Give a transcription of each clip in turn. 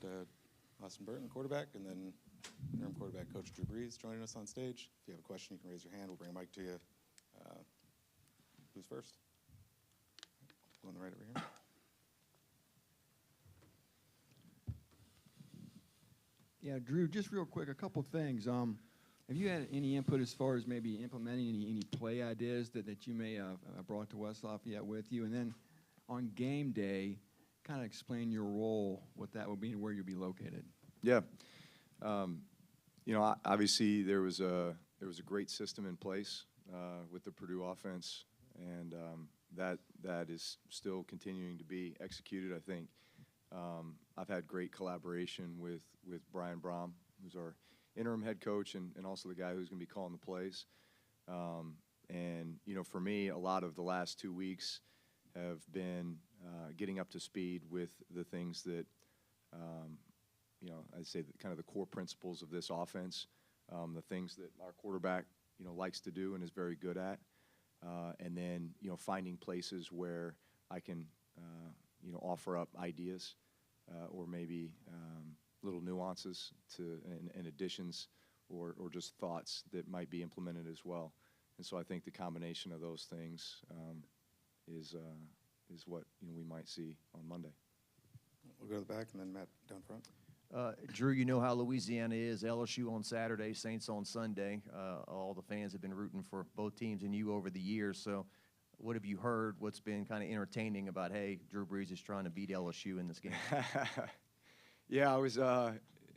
got Austin Burton, quarterback, and then interim quarterback coach Drew Brees joining us on stage. If you have a question, you can raise your hand. We'll bring a mic to you. Who's first? On the right over here. Yeah, Drew, just real quick, a couple things. Have you had any input as far as maybe implementing any play ideas that you may have brought to West Lafayette with you? And then on game day, kind of explain your role, what that would be, and where you'll be located. Yeah. Obviously there was a great system in place with the Purdue offense, and that is still continuing to be executed, I think. I've had great collaboration with Brian Brom, who's our interim head coach and also the guy who's going to be calling the plays. For me, a lot of the last 2 weeks have been getting up to speed with the things that, I'd say that kind of the core principles of this offense, the things that our quarterback, likes to do and is very good at. And then, finding places where I can, offer up ideas or maybe little nuances and additions or just thoughts that might be implemented as well. And so I think the combination of those things is what we might see on Monday. We'll go to the back and then Matt down front. Drew, you know how Louisiana is. LSU on Saturday, Saints on Sunday. All the fans have been rooting for both teams and you over the years. So what have you heard? What's been kind of entertaining about, hey, Drew Brees is trying to beat LSU in this game? Yeah,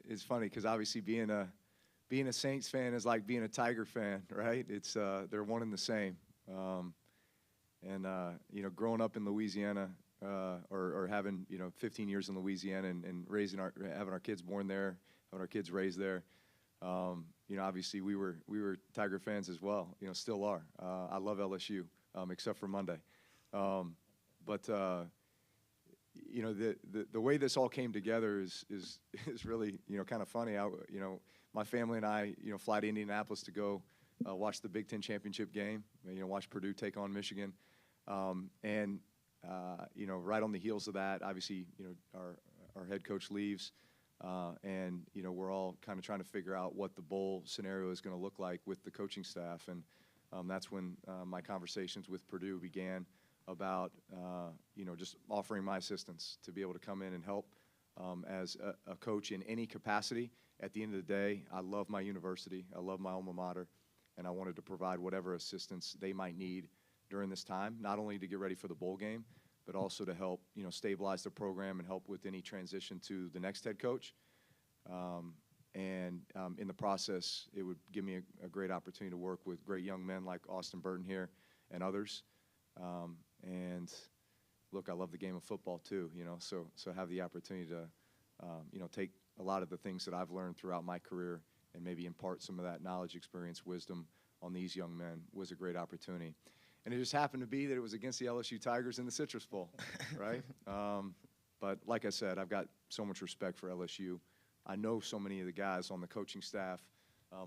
it's funny because obviously being a Saints fan is like being a Tiger fan, right? It's they're one and the same. Growing up in Louisiana or having 15 years in Louisiana and having our kids born there, having our kids raised there, obviously we were Tiger fans as well. Still are. I love LSU except for Monday, but. The way this all came together is really kind of funny. My family and I fly to Indianapolis to go watch the Big Ten championship game. Watch Purdue take on Michigan, and right on the heels of that, obviously our head coach leaves, and we're all kind of trying to figure out what the bowl scenario is going to look like with the coaching staff, and that's when my conversations with Purdue began. About just offering my assistance to be able to come in and help as a coach in any capacity. At the end of the day, I love my university, I love my alma mater, and I wanted to provide whatever assistance they might need during this time, not only to get ready for the bowl game, but also to help stabilize the program and help with any transition to the next head coach. In the process, it would give me a great opportunity to work with great young men like Austin Burton here and others. And look, I love the game of football too, so have the opportunity to, take a lot of the things that I've learned throughout my career and maybe impart some of that knowledge, experience, wisdom on these young men was a great opportunity. And it just happened to be that it was against the LSU Tigers in the Citrus Bowl, right? But like I said, I've got so much respect for LSU. I know so many of the guys on the coaching staff,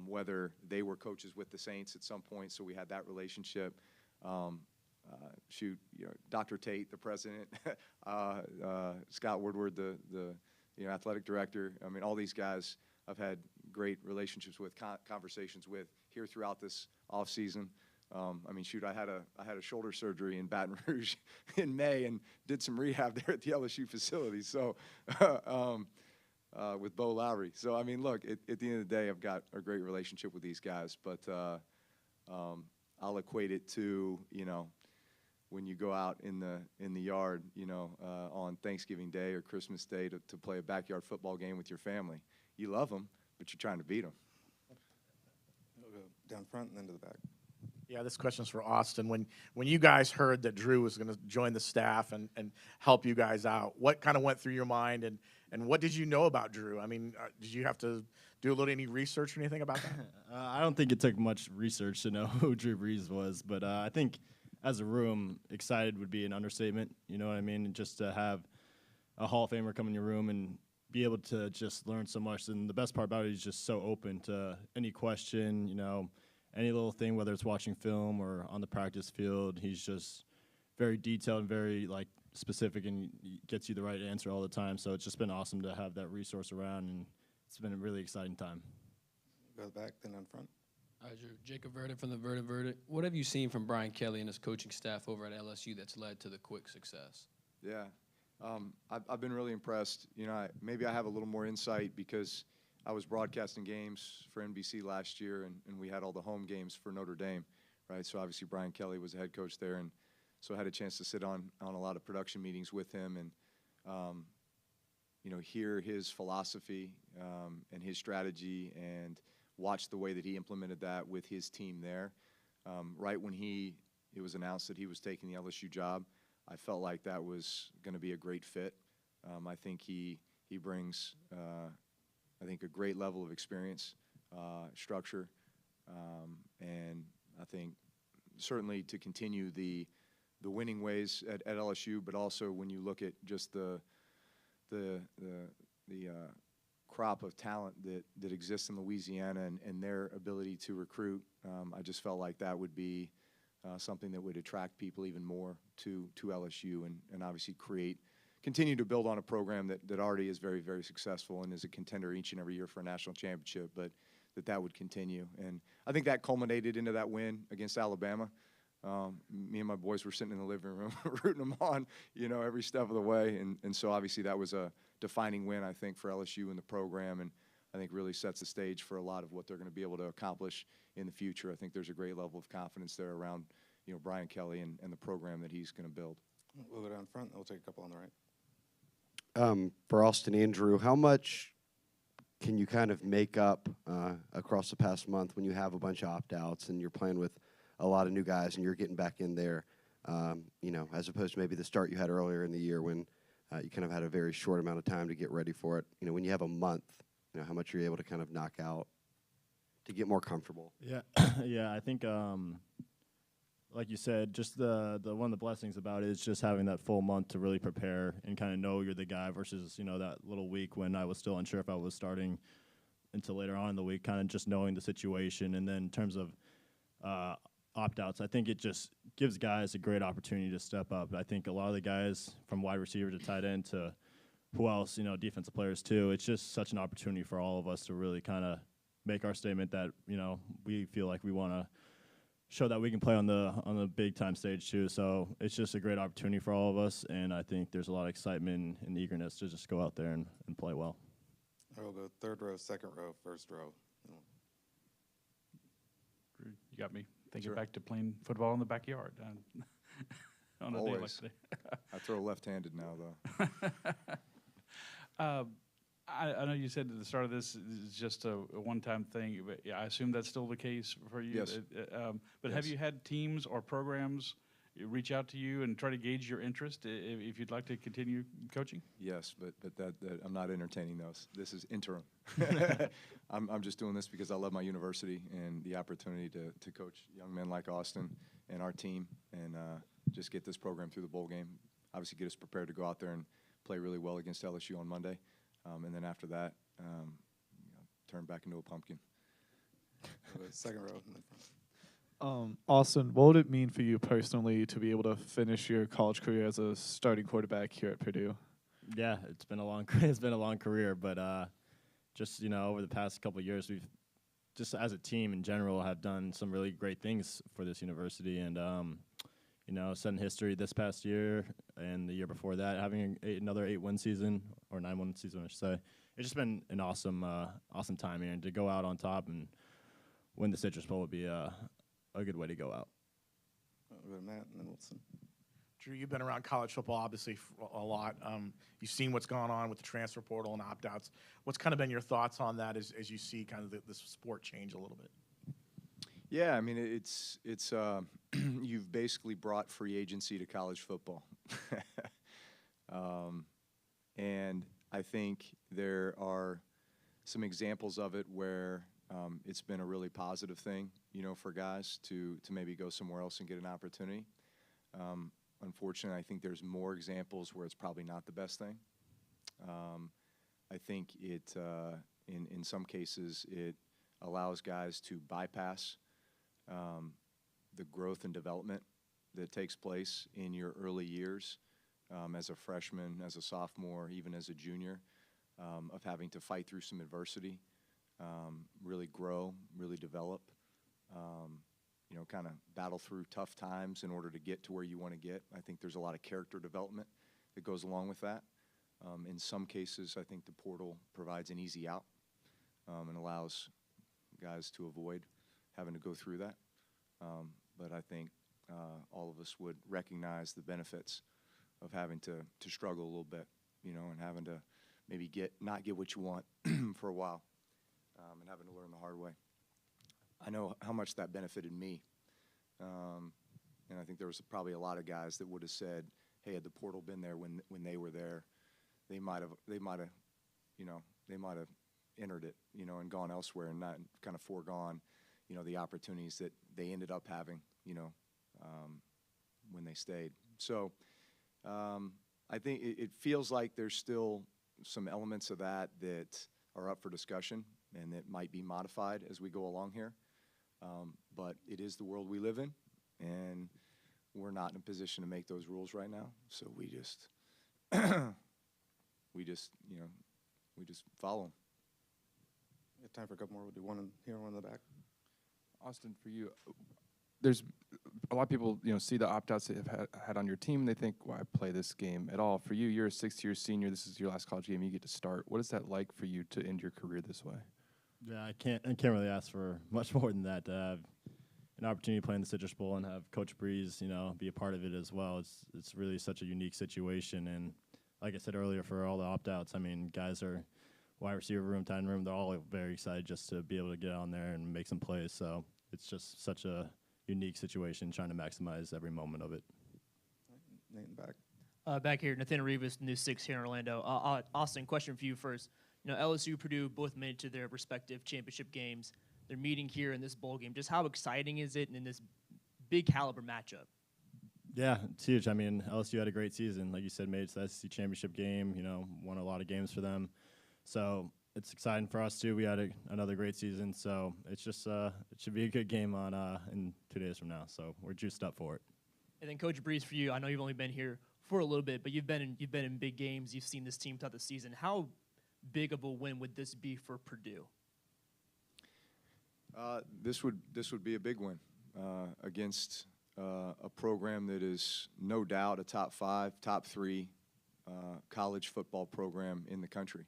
whether they were coaches with the Saints at some point, so we had that relationship. Dr. Tate, the president, Scott Woodward, the athletic director. I mean, all these guys I've had great relationships with, conversations with here throughout this off season. I had a shoulder surgery in Baton Rouge in May and did some rehab there at the LSU facility. So with Bo Lowry. So look, at the end of the day, I've got a great relationship with these guys, but I'll equate it to when you go out in the yard, on Thanksgiving Day or Christmas Day to play a backyard football game with your family. You love them, but you're trying to beat them. We'll go down front and then to the back. Yeah, this question's for Austin. When you guys heard that Drew was going to join the staff and help you guys out, what kind of went through your mind, and what did you know about Drew? Did you have to do any research or anything about that? I don't think it took much research to know who Drew Brees was, but I think as a room, excited would be an understatement, you know what I mean? And just to have a Hall of Famer come in your room and be able to just learn so much. And the best part about it, he's just so open to any question, any little thing, whether it's watching film or on the practice field. He's just very detailed and very, specific and gets you the right answer all the time. So it's just been awesome to have that resource around, and it's been a really exciting time. Go back, then on front. Drew. Jacob Verdict from the Verdict. What have you seen from Brian Kelly and his coaching staff over at LSU that's led to the quick success? Yeah, I've been really impressed. You know, maybe I have a little more insight because I was broadcasting games for NBC last year, and we had all the home games for Notre Dame, right? So obviously Brian Kelly was the head coach there, and so I had a chance to sit on a lot of production meetings with him and, you know, hear his philosophy and his strategy and watch the way that he implemented that with his team there. Right when it was announced that he was taking the LSU job, I felt like that was going to be a great fit. I think he brings, I think, a great level of experience, structure, and I think certainly to continue the winning ways at LSU, but also when you look at just the crop of talent that exists in Louisiana and their ability to recruit, I just felt like that would be something that would attract people even more to LSU and obviously continue to build on a program that already is very, very successful and is a contender each and every year for a national championship, but that would continue. And I think that culminated into that win against Alabama. Me and my boys were sitting in the living room rooting them on, you know, every step of the way. And so obviously that was a defining win, I think, for LSU and the program, and I think really sets the stage for a lot of what they're going to be able to accomplish in the future. I think there's a great level of confidence there around, you know, Brian Kelly and the program that he's going to build. We'll go down front, and we'll take a couple on the right. For Austin and Drew, how much can you kind of make up across the past month when you have a bunch of opt-outs and you're playing with a lot of new guys and you're getting back in there, you know, as opposed to maybe the start you had earlier in the year when you kind of had a very short amount of time to get ready for it. You know, when you have a month, you know, how much you're able to kind of knock out to get more comfortable. Yeah, yeah. I think, like you said, just the one of the blessings about it is just having that full month to really prepare and kind of know you're the guy versus, you know, that little week when I was still unsure if I was starting until later on in the week, kind of just knowing the situation. And then in terms of opt-outs, I think it just gives guys a great opportunity to step up. I think a lot of the guys from wide receiver to tight end to who else, you know, defensive players too, it's just such an opportunity for all of us to really kind of make our statement that, you know, we feel like we want to show that we can play on the big time stage too. So it's just a great opportunity for all of us, and I think there's a lot of excitement and eagerness to just go out there and play well. We'll go third row, second row, first row. Drew, you got me thinking Sure. back to playing football in the backyard on a day like Always. today. I throw left-handed now, though. I know you said at the start of this is just a one-time thing, but yeah, I assume that's still the case for you. Yes. But have Yes. you had teams or programs reach out to you and try to gauge your interest if you'd like to continue coaching? Yes, but that I'm not entertaining those. This is interim. I'm just doing this because I love my university and the opportunity to coach young men like Austin and our team and just get this program through the bowl game. Obviously get us prepared to go out there and play really well against LSU on Monday. And then after that, you know, turn back into a pumpkin. We'll go second row and then front. Austin, what would it mean for you personally to be able to finish your college career as a starting quarterback here at Purdue? Yeah, it's been a long career, but just, you know, over the past couple of years, we've just as a team in general have done some really great things for this university, and you know, setting history this past year and the year before that, having another 8-win season or 9-win season, I should say. It's just been an awesome time here, and to go out on top and win the Citrus Bowl would be a good way to go out. We'll go to Matt and then Wilson. Drew, you've been around college football obviously for a lot. You've seen what's gone on with the transfer portal and opt-outs. What's kind of been your thoughts on that as you see kind of this sport change a little bit? Yeah, I mean, it's you've basically brought free agency to college football. And I think there are some examples of it where it's been a really positive thing, you know, for guys to maybe go somewhere else and get an opportunity. Unfortunately, I think there's more examples where it's probably not the best thing. I think it, in some cases, it allows guys to bypass the growth and development that takes place in your early years as a freshman, as a sophomore, even as a junior, of having to fight through some adversity, really grow, really develop, kind of battle through tough times in order to get to where you want to get. I think there's a lot of character development that goes along with that. In some cases, I think the portal provides an easy out and allows guys to avoid having to go through that. But I think all of us would recognize the benefits of having to struggle a little bit, and having to maybe not get what you want for a while, and having to learn the hard way. I know how much that benefited me, and I think there was probably a lot of guys that would have said, "Hey, had the portal been there when they were there, they might have entered it, and gone elsewhere and not kind of foregone, the opportunities that they ended up having, when they stayed." So I think it feels like there's still some elements of that are up for discussion and that might be modified as we go along here. But it is the world we live in, and we're not in a position to make those rules right now. So we just follow them. We have time for a couple more. We'll do one here, one in the back. Austin, for you, there's a lot of people, see the opt-outs that you've had on your team, and they think, why play this game at all? For you, you're a sixth-year senior. This is your last college game. You get to start. What is that like for you to end your career this way? Yeah, I can't really ask for much more than that. To have an opportunity to play in the Citrus Bowl and have Coach Brees, be a part of it as well. It's really such a unique situation. And like I said earlier, for all the opt-outs, I mean, guys are wide receiver room, tight end room. They're all very excited just to be able to get on there and make some plays. So it's just such a unique situation, trying to maximize every moment of it. Nate in the back. Back here, Nathan Rivas, News 6 here in Orlando. Austin, question for you first. LSU, Purdue both made it to their respective championship games. They're meeting here in this bowl game. Just how exciting is it in this big caliber matchup? Yeah, it's huge. I mean, LSU had a great season. Like you said, made it to the SEC championship game, won a lot of games for them. So it's exciting for us, too. We had another great season. So it's just it should be a good game in 2 days from now. So we're juiced up for it. And then, Coach Brees, for you, I know you've only been here for a little bit, but you've been in big games. You've seen this team throughout the season. How big of a win would this be for Purdue? This would be a big win against a program that is no doubt a top 5, top 3 college football program in the country.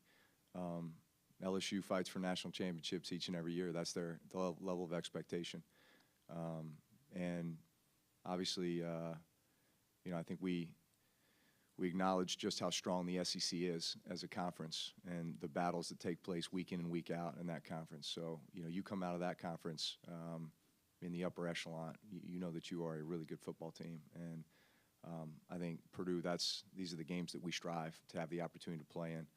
LSU fights for national championships each and every year. That's their level of expectation. And obviously, I think we acknowledge just how strong the SEC is as a conference and the battles that take place week in and week out in that conference. So, you come out of that conference in the upper echelon, you know that you are a really good football team. And I think Purdue, these are the games that we strive to have the opportunity to play in.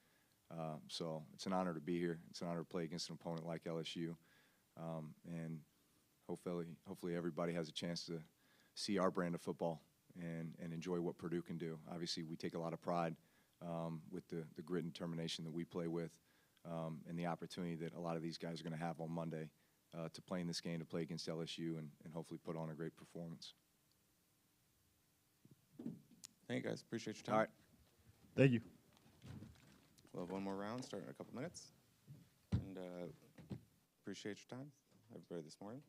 So it's an honor to be here. It's an honor to play against an opponent like LSU. And hopefully everybody has a chance to see our brand of football and enjoy what Purdue can do. Obviously, we take a lot of pride with the grit and determination that we play with, and the opportunity that a lot of these guys are going to have on Monday to play in this game, to play against LSU, and hopefully put on a great performance. Thank you, guys. Appreciate your time. All right. Thank you. We'll have one more round, starting in a couple minutes. And appreciate your time, everybody, this morning.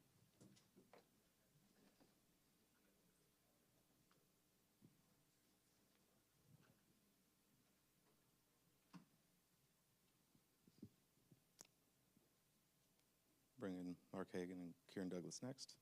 Bring in Mark Hagan and Kieran Douglas next.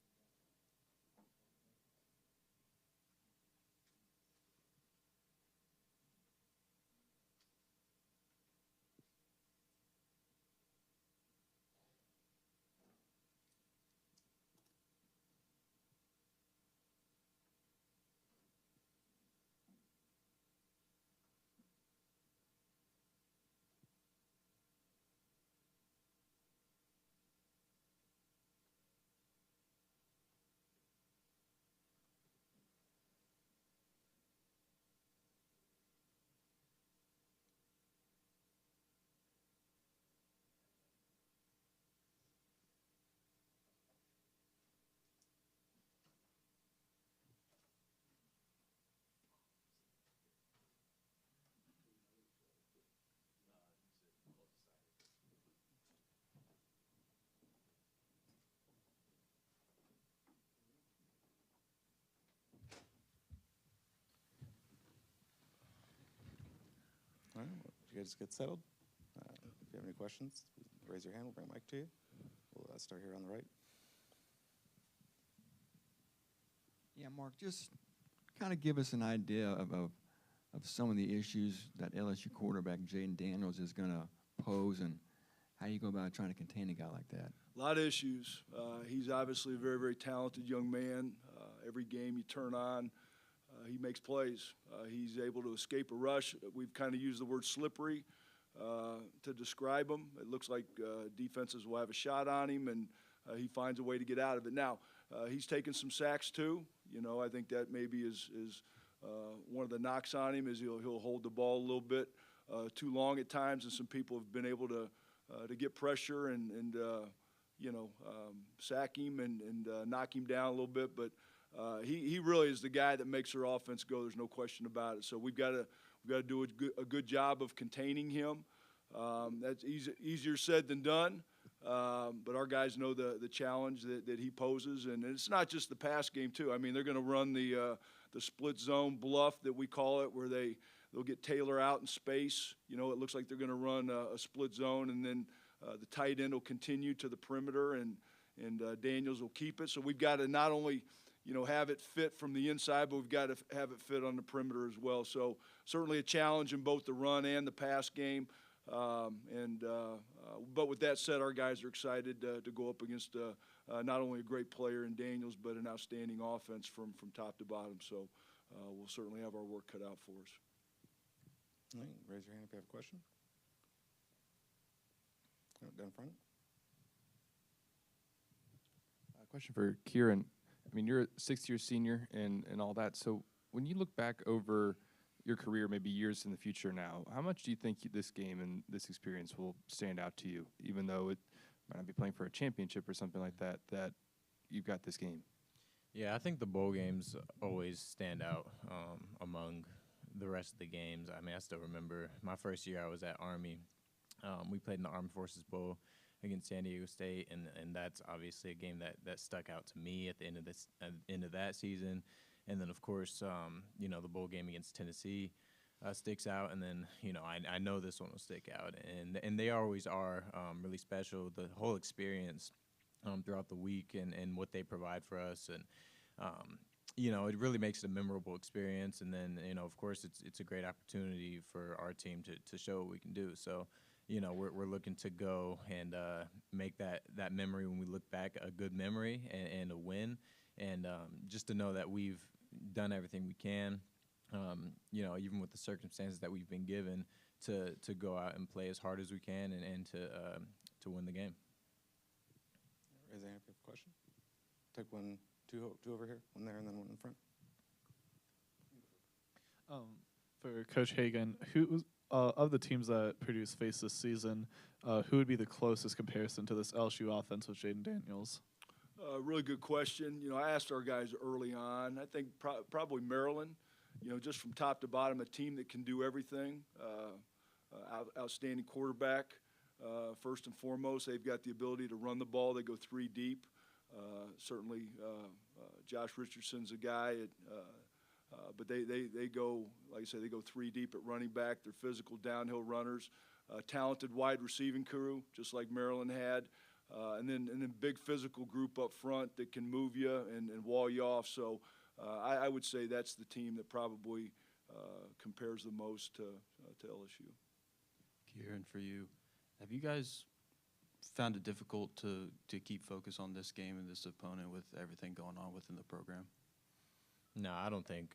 All right, well, you guys get settled. If you have any questions, raise your hand. We'll bring a mic to you. We'll start here on the right. Yeah, Mark, just kind of give us an idea of some of the issues that LSU quarterback Jaden Daniels is going to pose and how you go about trying to contain a guy like that. A lot of issues. He's obviously a very, very talented young man. Every game you turn on, he makes plays. He's able to escape a rush. We've kind of used the word slippery to describe him. It looks like defenses will have a shot on him, and he finds a way to get out of it. Now, he's taken some sacks too. You know, I think that maybe is one of the knocks on him is he'll hold the ball a little bit too long at times, and some people have been able to get pressure and sack him and knock him down a little bit. But he really is the guy that makes our offense go. There's no question about it. So we've got to do a good job of containing him. That's easier said than done. But our guys know the challenge that he poses, and it's not just the pass game too. I mean, they're going to run the split zone bluff that we call it, where they'll get Taylor out in space. You know, it looks like they're going to run a split zone, and then the tight end will continue to the perimeter, and Daniels will keep it. So we've got to not only have it fit from the inside, but we've got to have it fit on the perimeter as well. So certainly a challenge in both the run and the pass game. But with that said, our guys are excited to go up against not only a great player in Daniels, but an outstanding offense from top to bottom. So we'll certainly have our work cut out for us. All right, raise your hand if you have a question. Down front. Question for Kieran. I mean, you're a sixth-year senior and all that. So when you look back over your career, maybe years in the future now, how much do you think this game and this experience will stand out to you, even though it might not be playing for a championship or something like that, that you've got this game? Yeah, I think the bowl games always stand out among the rest of the games. I mean, I still remember my first year I was at Army. We played in the Armed Forces Bowl against San Diego State, and that's obviously a game that stuck out to me at the end of that season. And then, of course, the bowl game against Tennessee sticks out. And then, I know this one will stick out. And they always are really special. The whole experience throughout the week and what they provide for us. And, it really makes it a memorable experience. And then, of course, it's a great opportunity for our team to show what we can do. So, we're looking to go and make that memory when we look back a good memory and a win. And just to know that we've done everything we can, even with the circumstances that we've been given, to go out and play as hard as we can and to win the game. Raise your hand if you have a question. Take one, two over here, one there, and then one in front. For Coach Hagan, who of the teams that Purdue's faced this season, who would be the closest comparison to this LSU offense with Jaden Daniels? Really good question. I asked our guys early on. I think probably Maryland, just from top to bottom, a team that can do everything. Outstanding quarterback. First and foremost, they've got the ability to run the ball. They go three deep. Certainly, Josh Richardson's a guy. But they go, like I said, they go three deep at running back. They're physical downhill runners. Talented wide receiving crew, just like Maryland had. And then big physical group up front that can move you and wall you off. So I would say that's the team that probably compares the most to LSU. Kieran, for you, have you guys found it difficult to keep focus on this game and this opponent with everything going on within the program? No, I don't think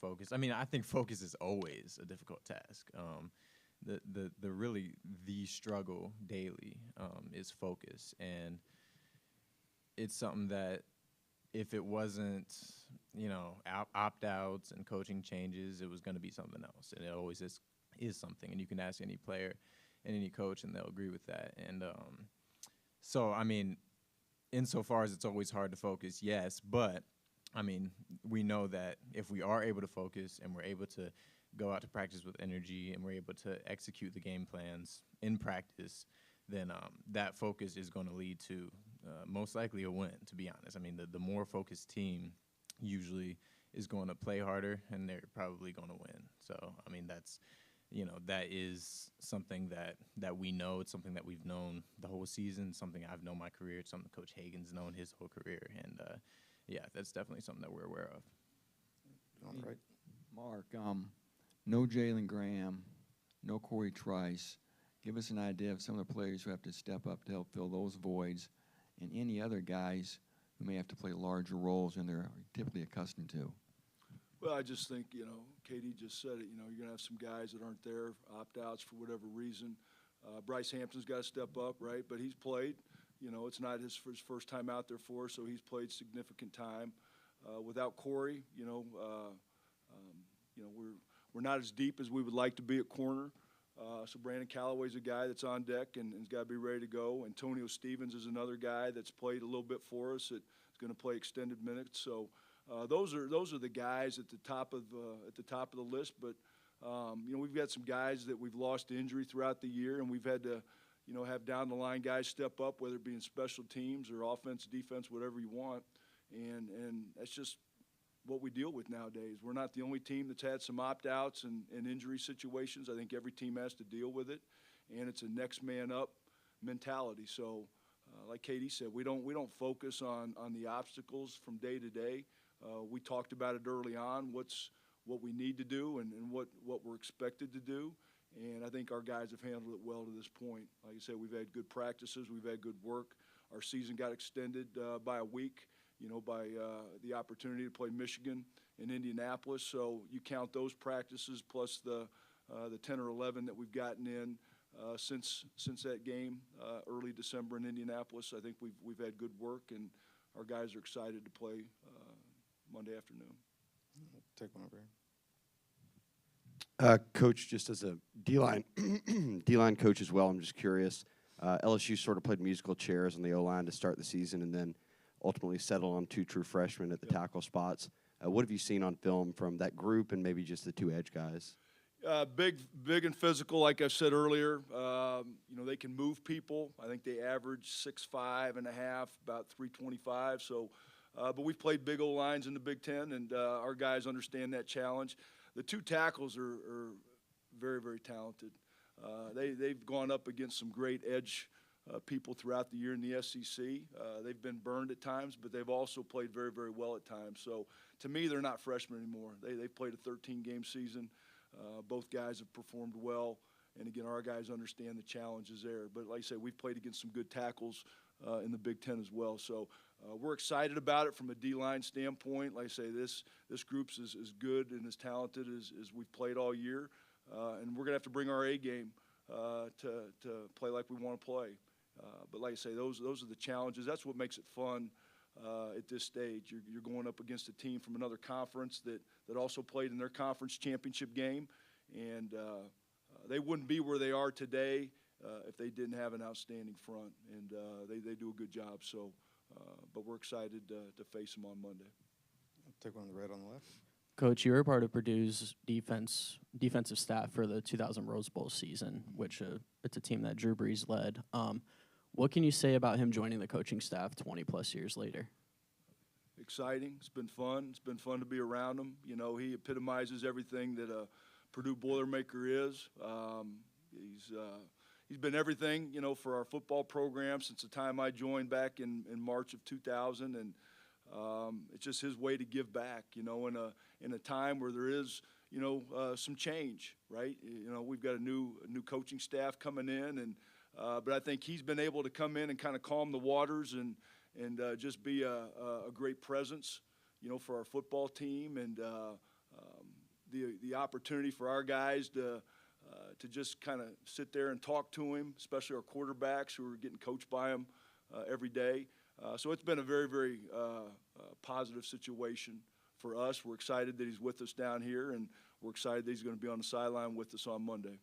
focus. I mean, I think focus is always a difficult task. The struggle daily is focus, and it's something that if it wasn't opt-outs and coaching changes, it was going to be something else, and it always is something. And you can ask any player and any coach, and they'll agree with that. And so I mean, insofar as it's always hard to focus, yes, but I mean, we know that if we are able to focus and we're able to go out to practice with energy and we're able to execute the game plans in practice, then that focus is going to lead to most likely a win, to be honest. I mean, the more focused team usually is going to play harder, and they're probably going to win. So, I mean, that is something that we know. It's something that we've known the whole season, something I've known my career, it's something Coach Hagan's known his whole career. And, yeah, that's definitely something that we're aware of. All right. Mark, no Jalen Graham, no Corey Trice. Give us an idea of some of the players who have to step up to help fill those voids, and any other guys who may have to play larger roles than they're typically accustomed to. Well, I just think, Katie just said it, you're going to have some guys that aren't there, opt-outs for whatever reason. Bryce Hampton's got to step up, right? But he's played. It's not his first time out there for us, so he's played significant time. Without Corey, we're not as deep as we would like to be at corner. So Brandon Callaway's a guy that's on deck and has got to be ready to go. Antonio Stevens is another guy that's played a little bit for us. That's going to play extended minutes. So those are the guys at the top of the list. But we've got some guys that we've lost to injury throughout the year, and we've had to have down the line guys step up, whether it be in special teams or offense, defense, whatever you want. And that's just what we deal with nowadays. We're not the only team that's had some opt-outs and injury situations. I think every team has to deal with it, and it's a next man up mentality. So, like Katie said, we don't focus on the obstacles from day to day. We talked about it early on, what we need to do and what we're expected to do, and I think our guys have handled it well to this point. Like I said, we've had good practices, we've had good work. Our season got extended by a week, by the opportunity to play Michigan and Indianapolis. So you count those practices plus the 10 or 11 that we've gotten in since that game early December in Indianapolis. I think we've had good work, and our guys are excited to play Monday afternoon. Take one over here. Coach, just as a D-line D-line coach as well, I'm just curious. LSU sort of played musical chairs on the O-line to start the season and then ultimately settled on 2 true freshmen at the tackle spots. What have you seen on film from that group and maybe just the 2 edge guys? Big and physical, like I said earlier. They can move people. I think they average 6'5 and a half, about 325. So, but we've played big O-lines in the Big Ten, and our guys understand that challenge. The 2 tackles are very, very talented. They've gone up against some great edge people throughout the year in the SEC. They've been burned at times, but they've also played very, very well at times. So to me, they're not freshmen anymore. They've played a 13-game season. Both guys have performed well. And, again, our guys understand the challenges there. But like I say, we've played against some good tackles in the Big Ten as well. So we're excited about it from a D-line standpoint. Like I say, this group's as good and as talented as we've played all year. And we're going to have to bring our A game to play like we want to play. But like I say, those are the challenges. That's what makes it fun at this stage. You're going up against a team from another conference that also played in their conference championship game. And they wouldn't be where they are today if they didn't have an outstanding front. And they do a good job. So, but we're excited to face them on Monday. Take one on the red on the left. Coach, you were part of Purdue's defensive staff for the 2000 Rose Bowl season, which it's a team that Drew Brees led. What can you say about him joining the coaching staff 20-plus years later? Exciting. It's been fun. It's been fun to be around him. He epitomizes everything that a Purdue Boilermaker is. He's been everything, for our football program since the time I joined back in March of 2000, and it's just his way to give back, in a time where there is, some change, right? We've got a new coaching staff coming in, and but I think he's been able to come in and kind of calm the waters and just be a great presence, for our football team, and the opportunity for our guys to just kind of sit there and talk to him, especially our quarterbacks who are getting coached by him every day. So it's been a very, very positive situation for us. We're excited that he's with us down here, and we're excited that he's going to be on the sideline with us on Monday.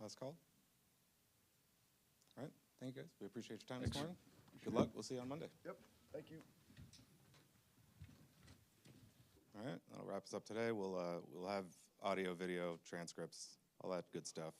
Last call. All right. Thank you, guys. We appreciate your time this morning. Good luck. We'll see you on Monday. Yep. Thank you. All right. That'll wrap us up today. We'll have audio, video, transcripts, all that good stuff.